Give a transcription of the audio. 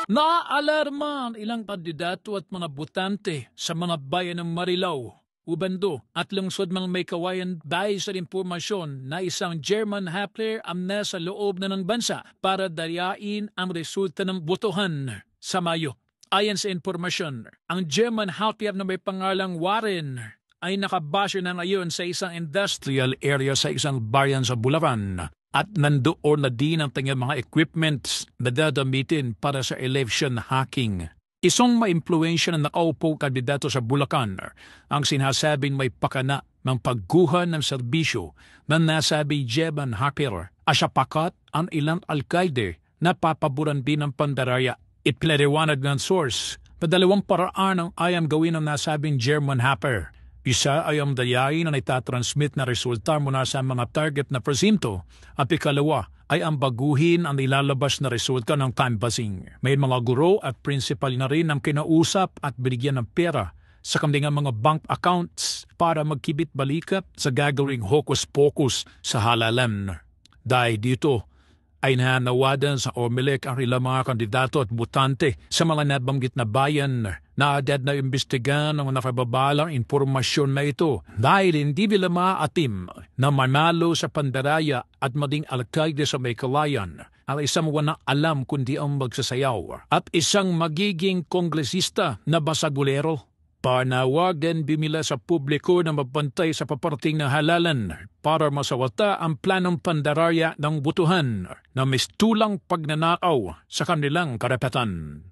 Naaalarma ang ilang kandidato at mga botante sa mga bayan ng Marilao, Ubando at lungsod ng may kawayan dahil sa impormasyon na isang German Happler ang nasa loob na ng bansa para dayain ang resulta ng botohan sa Mayo. Ayon sa impormasyon, ang German Happler na may pangalang Warren ay nakabase na ngayon sa isang industrial area sa isang bayan sa Bulacan at nandoon na din ang kanyang mga equipments na dadamitin para sa election hacking. Isang maimpluwensya na nakaupo kandidato sa Bulacan ang sinasabing may pakana ng pagguha ng serbisyo na nasabi German Hacker. Asyapakat ang ilang alkalde na papaboran din ng pandaraya. Ipinaliwanag ng source na dalawang paraan ang ayam gawin ng nasabing German Hacker. Isa ay ang dayain na itatransmit na resulta mula sa mga target na presinto at ikalawa ay ang baguhin ang ilalabas na resulta ng canvassing. May mga guro at principal na rin ang kinausap at binigyan ng pera sa kanilang mga bank accounts para magkibit balikat sa gagawing hocus-pocus sa halalan. Dahil dito ay nanawadan sa OMELEC ang ilang mga kandidato at botante sa mga nabanggit na bayan na agad na imbestigan ang nakababalang impormasyon na ito dahil hindi nila maatim na manalo sa pandaraya at maging alkalde sa may kalayan ang isang walang alam kundi ang magsasayaw at isang magiging kongresista na basagulero. Panawagan bimila sa publiko na mabantay sa paparting na halalan para masawata ang planong pandaraya ng butuhan na mistulang pagnanakaw sa kanilang karapatan.